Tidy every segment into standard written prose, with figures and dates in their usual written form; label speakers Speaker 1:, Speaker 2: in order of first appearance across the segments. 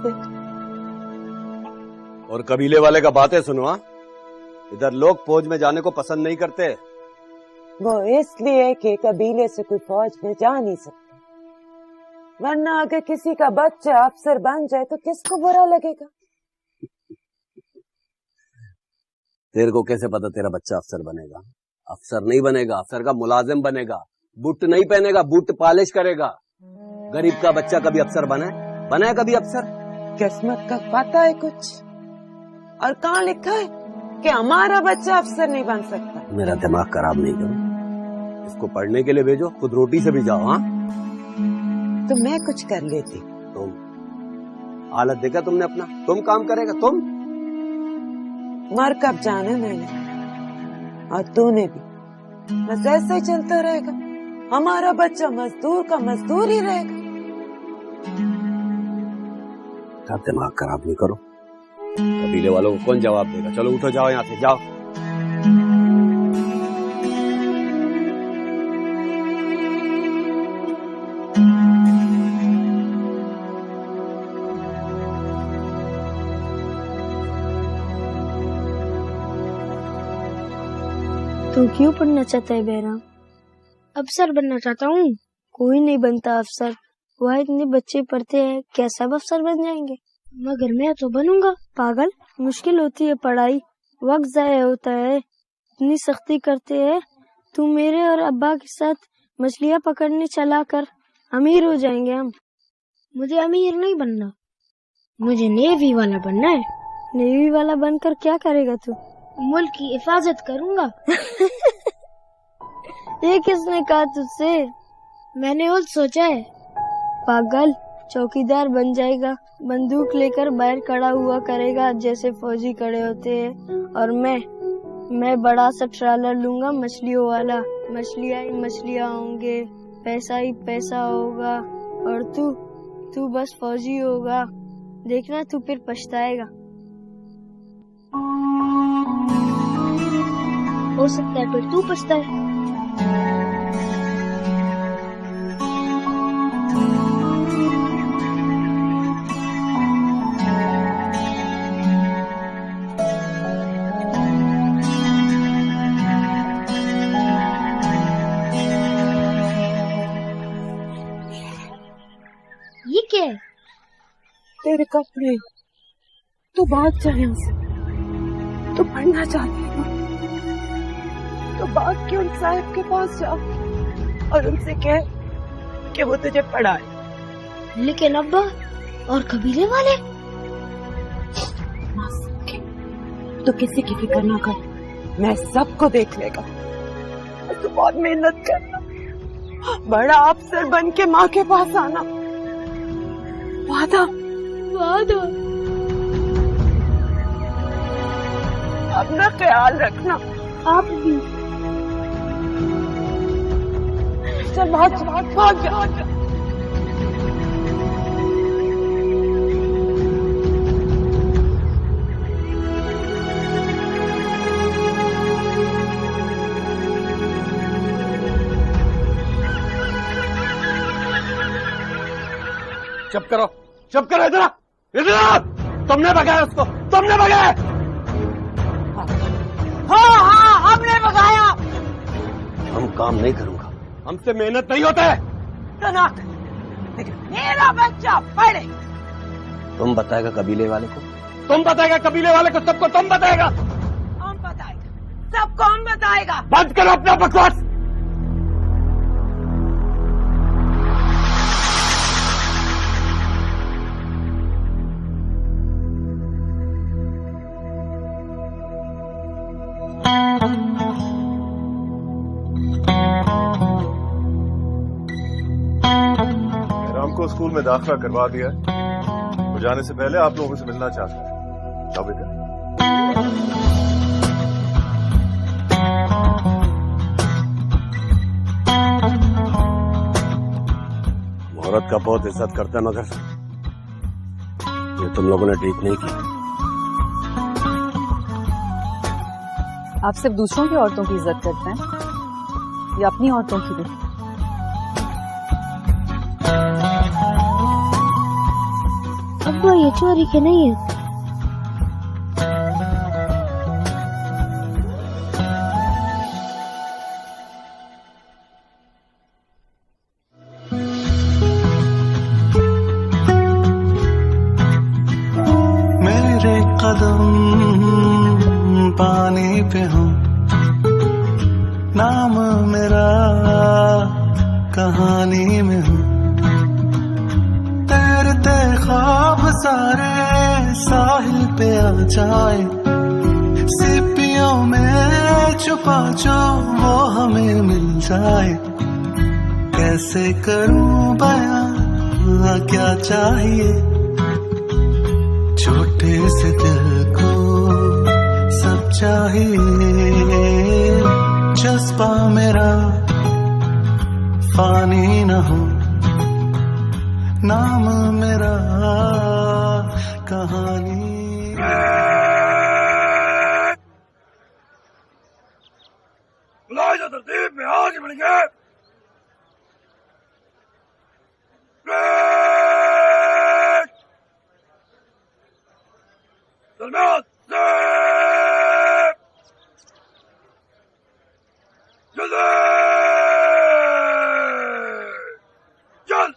Speaker 1: बेटा।
Speaker 2: और कबीले वाले का बातें सुनो। हाँ, इधर लोग फौज में जाने को पसंद नहीं करते।
Speaker 1: वो इसलिए कि कबीले से कोई फौज में जा नहीं सकते, वरना अगर किसी का बच्चा अफसर बन जाए तो किसको बुरा लगेगा।
Speaker 2: तेरे को कैसे पता तेरा बच्चा अफसर बनेगा? अफसर नहीं बनेगा, अफसर का मुलाजिम बनेगा। बूट नहीं पहनेगा, बूट पॉलिश करेगा। गरीब का बच्चा कभी अफसर बना है कभी अफसर?
Speaker 1: किस्मत का पता है कुछ? और कहाँ लिखा है कि हमारा बच्चा अफसर नहीं बन सकता?
Speaker 2: मेरा दिमाग खराब नहीं करो, इसको पढ़ने के लिए भेजो, खुद रोटी से भी जाओ। हाँ,
Speaker 1: तो मैं कुछ कर लेती।
Speaker 2: तुम हालत देखा तुमने अपना? तुम काम करेगा तुम?
Speaker 1: मर कब जाने मैंने, और तूने भी। बस ऐसा ही चलता रहेगा, हमारा बच्चा मजदूर का मजदूर ही रहेगा।
Speaker 2: आप दिमाग खराब नहीं करो, कबीले वालों को कौन जवाब देगा? चलो उठो, जाओ यहाँ से, जाओ।
Speaker 3: तू क्यों पढ़ना चाहता है बहराम?
Speaker 4: अफसर बनना चाहता हूँ।
Speaker 3: कोई नहीं बनता अफसर, वह इतने बच्चे पढ़ते हैं, क्या सब अफसर बन जाएंगे?
Speaker 4: मगर मैं तो बनूंगा।
Speaker 3: पागल, मुश्किल होती है पढ़ाई, वक्त जाया होता है, इतनी सख्ती करते हैं। तू मेरे और अब्बा के साथ मछलियाँ पकड़ने चला कर, अमीर हो जाएंगे हम।
Speaker 4: मुझे अमीर नहीं बनना, मुझे नेवी वाला बनना है।
Speaker 3: नेवी वाला बनकर क्या करेगा तू?
Speaker 4: मुल्क की हिफाजत करूंगा।
Speaker 3: ये किसने कहा तुझसे?
Speaker 4: मैंने खुद सोचा है।
Speaker 3: पागल, चौकीदार बन जाएगा, बंदूक लेकर बाहर खड़ा हुआ करेगा जैसे फौजी खड़े होते हैं। और मैं बड़ा सा ट्रालर लूंगा मछलियों वाला, मछलियाँ ही मछलियाँ होंगे, पैसा ही पैसा होगा, और तू बस फौजी होगा। देखना तू फिर पछताएगा।
Speaker 4: हो सकता है फिर तू पछताए। ये क्या है?
Speaker 1: तेरे कपड़े। तू भाग जा यहाँ से। तू पढ़ना चाहती है ना? तो भाग के उन साहब के पास जा और उनसे कह कि वो तुझे पढ़ाए।
Speaker 4: लेकिन अब्बा और कबीले वाले?
Speaker 1: ना सके तो किसी की फिक्र ना कर, मैं सबको देख लेगा। तू बहुत मेहनत करना, बड़ा अफसर बन के माँ के पास आना। वादा?
Speaker 4: वादा।
Speaker 1: अपना ख्याल रखना।
Speaker 4: आप भी।
Speaker 1: चल भाग जा।
Speaker 2: चुप करो, इधर। तुमने भगाया उसको, तुमने भगाया।
Speaker 1: हाँ, हमने भगाया।
Speaker 2: हम काम नहीं करूंगा, हमसे मेहनत नहीं होता है।
Speaker 1: तनाक, मेरा बच्चा पढ़े।
Speaker 2: तुम बताएगा कबीले वाले को, तुम बताएगा कबीले वाले को, सबको तुम बताएगा।
Speaker 1: कौन बताएगा? सब कौन बताएगा?
Speaker 2: बंद करो अपना बकवास।
Speaker 5: राम को स्कूल में दाखिला करवा दिया है, वो जाने से पहले आप लोगों से मिलना चाहता है। जाओ बेटा।
Speaker 2: औरत का बहुत इज्जत करता है, मगर ये तुम लोगों ने ठीक नहीं की।
Speaker 6: आप सिर्फ दूसरों की औरतों की इज्जत करते हैं या अपनी औरतों की भी?
Speaker 4: अब अब्बा ये चोरी के नहीं है।
Speaker 7: मेरे कदम पानी पे हूँ, नाम मेरा कहानी में हूँ। तैरते ख्वाब सारे साहिल पे आ जाए, सीपियों में छुपा जो वो हमें मिल जाए। कैसे करूं बयां क्या चाहिए, छोटे से दिल को सब चाहिए। जज्बा मेरा फानी न हो, नाम मेरा कहानी।
Speaker 8: तरतीब में आगे बढ़ेंगे। दरमियान जल्दी चल।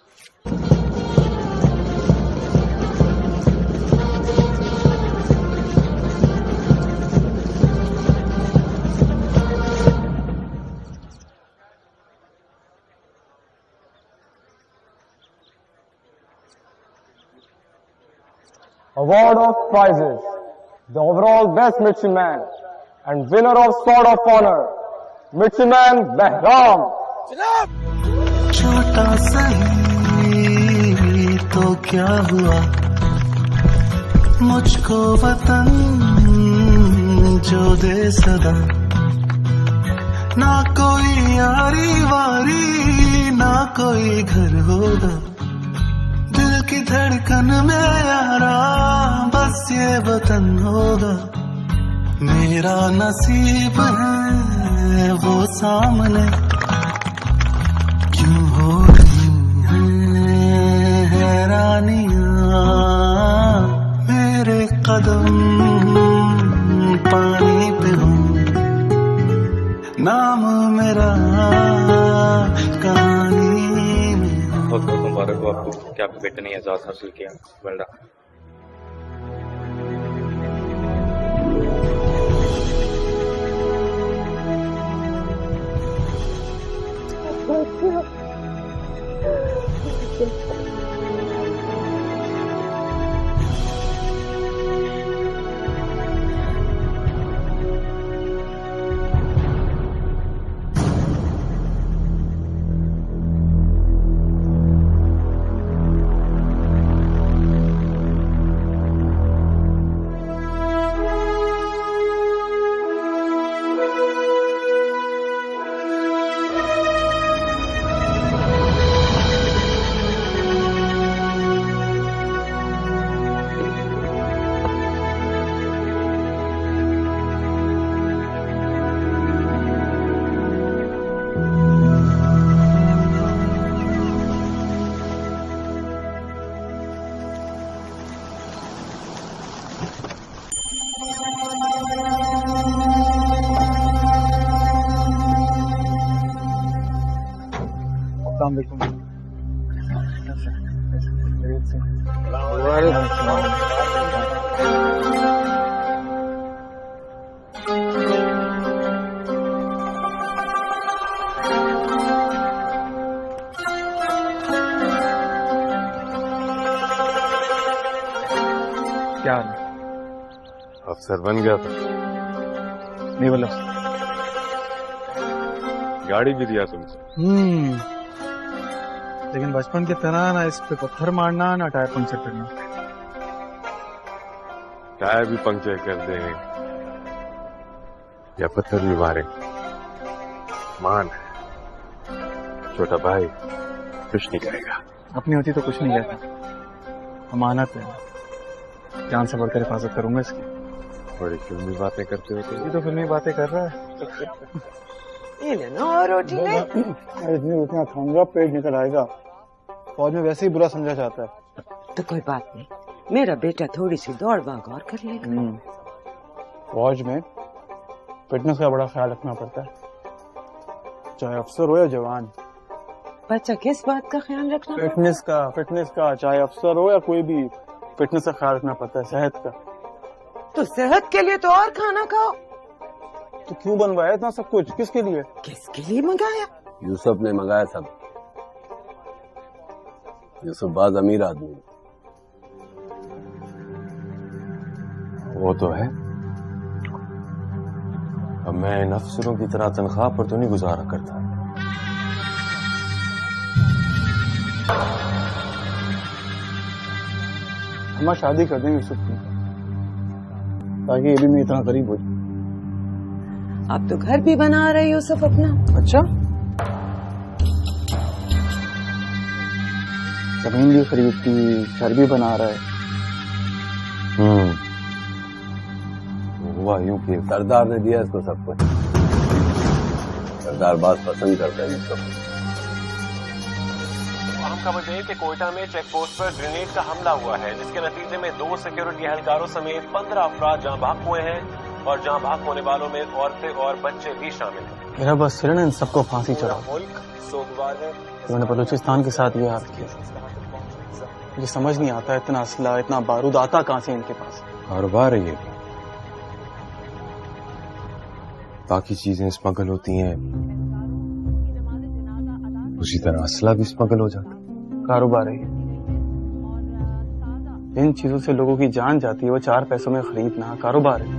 Speaker 9: Award of prizes. The overall best midshipman and winner of Sword of Honor, Midshipman Behram.
Speaker 7: छोटा सही तो क्या हुआ, मुझको वतन जो दे सदा। ना कोई यारी वारी, ना कोई घर होगा, दिल की धड़कन में यारा बस ये वतन होगा। मेरा नसीब है वो सामने, क्यों हो रही हैं हैरानियां। मेरे कदम पानी पे हूँ, नाम मेरा कहानी में।
Speaker 10: बहुत बहुत मुबारक हो आपको कि आपके बेटे ने एजाज हासिल किया। Well done.
Speaker 9: क्या
Speaker 5: अफसर बन गया था?
Speaker 9: नहीं बोला।
Speaker 5: गाड़ी भी दिया तुमसे।
Speaker 9: लेकिन बचपन की तरह ना इस पे पत्थर मारना ना टायर पंचर करना।
Speaker 5: टायर भी पंक्चर कर दे या पत्थर भी मारे, मान है, छोटा भाई कुछ नहीं करेगा।
Speaker 9: अपनी होती तो कुछ नहीं कहता, अमानत है, जान से बढ़कर हिफाजत करूंगा इसकी।
Speaker 5: बड़ी फिल्मी बातें करते हो तुम।
Speaker 9: ये तो फिल्मी बातें कर रहा है।
Speaker 1: ये लेना और रोटी ले।
Speaker 9: इतनी रोटियां खाऊंगा पेट निकल आएगा। फौज में वैसे ही बुरा समझा जाता है।
Speaker 1: तो कोई बात नहीं, मेरा बेटा थोड़ी सी दौड़ भाग और कर लेगा।
Speaker 9: फौज में फिटनेस का बड़ा ख्याल रखना पड़ता है, चाहे अफसर हो या जवान।
Speaker 1: बच्चा किस बात का ख्याल रखना?
Speaker 9: फिटनेस का चाहे अफसर हो या कोई भी, फिटनेस का ख्याल रखना पड़ता है, सेहत का।
Speaker 1: तो सेहत के लिए तो और खाना खाओ।
Speaker 9: तो क्यों बनवाया इतना सब कुछ, किसके लिए?
Speaker 1: किसके लिए मंगाया?
Speaker 2: यूसुफ ने मंगाया सब। यूसुफ बाज अमीर आदमी।
Speaker 11: वो तो है, अब मैं इन अफसरों की तरह तनख्वाह पर तो नहीं गुजारा करता।
Speaker 9: हम शादी कर देंगे यूसुफ की, ताकि ये भी मैं इतना करीब हो जाए।
Speaker 1: आप तो घर भी बना रहे यूसुफ अपना।
Speaker 9: अच्छा, जमीन भी खरीदती, घर भी बना रहा है।
Speaker 2: हुआ यूं कि सरदार ने दिया इसको सब कुछ। सरदार बात पसंद करता है यूसुफ।
Speaker 10: अहम खबर है कि कोयटा में चेक पोस्ट पर ग्रेनेड का हमला हुआ है, जिसके नतीजे में 2 सिक्योरिटी एहलकारों समेत 15 अफराद जाँ भाग हुए हैं और जाँ भाग होने वालों में औरतें और बच्चे भी शामिल हैं।
Speaker 9: मेरा बस सिर्फ इन सबको फांसी चढ़ा।
Speaker 10: मुल्क सोगवार है।
Speaker 9: मैंने बलूचिस्तान के साथ ये हाल किया। मुझे समझ नहीं आता इतना असला, इतना बारूद आता कहाँ से इनके पास।
Speaker 11: कारोबार है ये, बाकी चीजें स्मगल होती हैं, उसी तरह असला भी स्मगल हो जाता।
Speaker 9: कारोबार है, जिन चीजों से लोगों की जान जाती है वो 4 पैसों में खरीदना कारोबार है।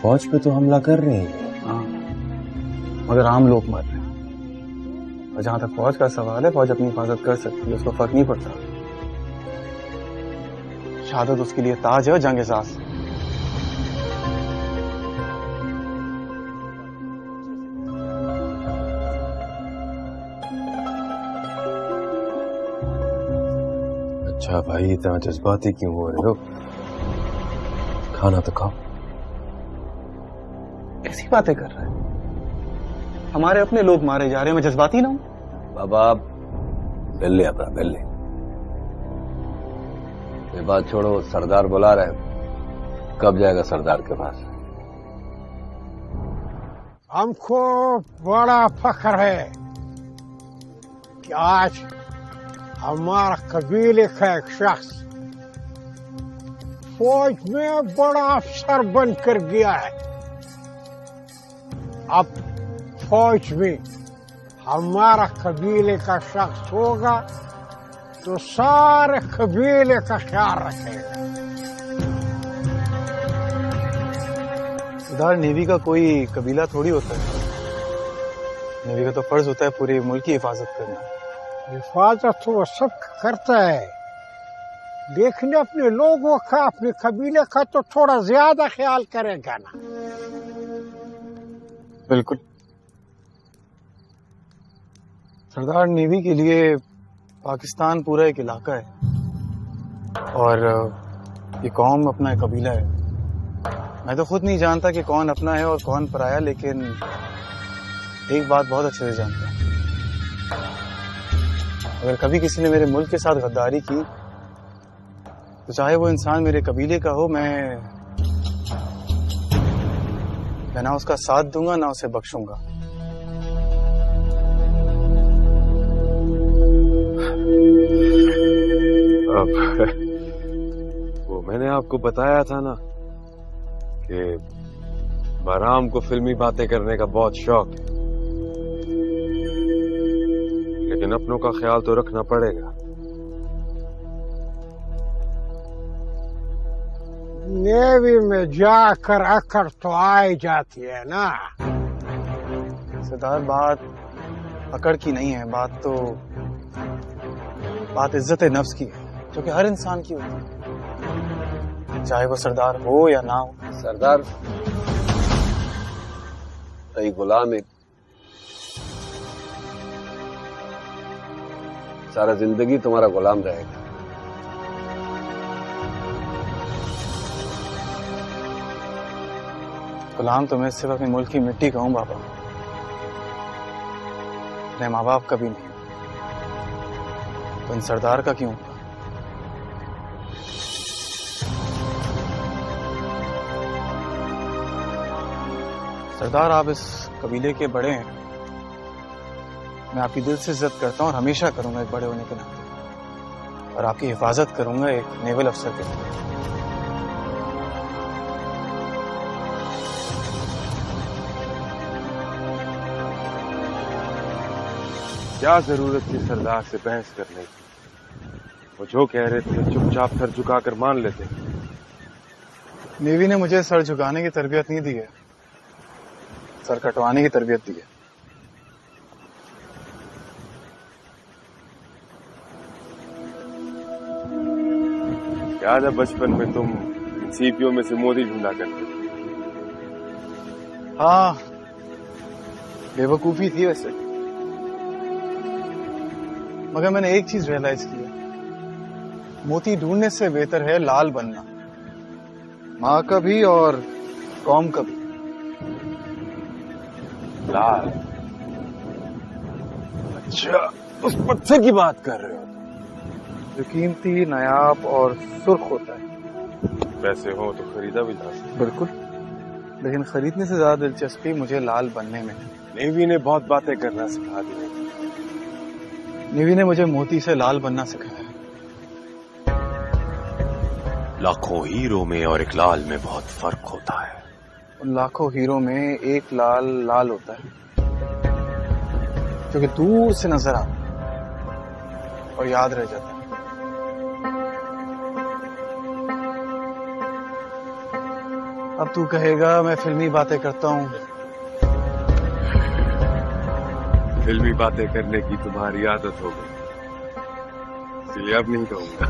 Speaker 11: फौज पे तो हमला कर रहे हैं।
Speaker 9: हाँ, मगर आम लोग मर रहे हैं। और जहां तक फौज का सवाल है, फौज अपनी हिफाजत कर सकती है, उसको फर्क नहीं पड़ता। शहादत उसके लिए ताज है और जंग एहसास।
Speaker 11: अच्छा भाई, इतना जज्बाती क्यों हो रहे हो? खाना तो खाओ।
Speaker 9: ऐसी बातें कर रहा है, हमारे अपने लोग मारे जा रहे हैं, मैं जज्बाती ना हूं?
Speaker 2: बाबा बिल्ले अपना बिल्ले, ये बात छोड़ो। सरदार बुला रहे, कब जाएगा सरदार के पास?
Speaker 12: हमको बड़ा फख्र है कि आज हमारा कबीले का एक शख्स फौज में बड़ा अफसर बनकर गया है। अब फौज में हमारा कबीले का शख्स होगा तो सारे कबीले का ख्याल रखेगा।
Speaker 9: सरदार, नेवी का कोई कबीला थोड़ी होता है। नेवी का तो फर्ज होता है पूरे मुल्क की हिफाजत करना।
Speaker 12: हिफाजत तो वो सब करता है, लेकिन अपने लोगों का, अपने कबीले का तो थोड़ा ज्यादा ख्याल करेगा ना।
Speaker 9: बिल्कुल सरदार, नेवी के लिए पाकिस्तान पूरा एक इलाका है और ये कौम अपना एक कबीला है। मैं तो खुद नहीं जानता कि कौन अपना है और कौन पराया, लेकिन एक बात बहुत अच्छे से जानता हूँ। अगर कभी किसी ने मेरे मुल्क के साथ गद्दारी की, तो चाहे वो इंसान मेरे कबीले का हो, मैं ना उसका साथ दूंगा ना उसे बख्शूंगा।
Speaker 11: वो मैंने आपको बताया था ना कि बहराम को फिल्मी बातें करने का बहुत शौक है, लेकिन अपनों का ख्याल तो रखना पड़ेगा।
Speaker 12: नेवी में जाकर अकड़ तो आ जाती है ना।
Speaker 9: सरदार, बात अकड़ की नहीं है, बात इज्जत नफ्स की है, जो कि हर इंसान की होती है, चाहे वो सरदार हो या ना हो।
Speaker 2: सरदार सही गुलाम है, सारा जिंदगी तुम्हारा गुलाम रहेगा।
Speaker 9: गुलाम तो मैं सिर्फ अपने मुल्क की मिट्टी का हूं बाबा, अपने माँ बाप का भी नहीं। तो इन सरदार का क्यों? सरदार, आप इस कबीले के बड़े हैं। मैं आपकी दिल से इज्जत करता हूँ और हमेशा करूंगा एक बड़े होने के नाते, और आपकी हिफाजत करूंगा एक नेवल अफसर के तौर पर।
Speaker 11: क्या जरूरत थी सरदार से बहस करने की? वो जो कह रहे थे चुपचाप सर झुकाकर मान लेते।
Speaker 9: नेवी ने मुझे सर झुकाने की तरबियत नहीं दी है, सर कटवाने की तरबियत दी है।
Speaker 11: याद है बचपन में तुम सीपियों में से मोदी ढूंढा करते थे?
Speaker 9: हाँ, बेवकूफी थी वैसे, मगर मैंने एक चीज रियलाइज की है, मोती ढूंढने से बेहतर है लाल बनना, माँ का भी और कौम का भी।
Speaker 11: लाल? अच्छा, उस पत्थर की बात कर रहे हो
Speaker 9: जो कीमती, नायाब और सुर्ख होता है।
Speaker 11: पैसे हो तो खरीदा भी जा सकता।
Speaker 9: बिल्कुल, लेकिन खरीदने से ज्यादा दिलचस्पी मुझे लाल बनने में।
Speaker 11: नेवी ने बहुत बातें करना सिखा दी।
Speaker 9: नेवी ने मुझे मोती से लाल बनना सिखाया।
Speaker 10: लाखों हीरो में और एक लाल में बहुत फर्क होता है।
Speaker 9: उन लाखों हीरो में एक लाल लाल होता है जो कि दूर से नजर आता है और याद रह जाता है। अब तू कहेगा मैं फिल्मी बातें करता हूँ।
Speaker 11: फिल्मी बातें करने की तुम्हारी आदत हो गई, इसलिए अब नहीं कहूंगा।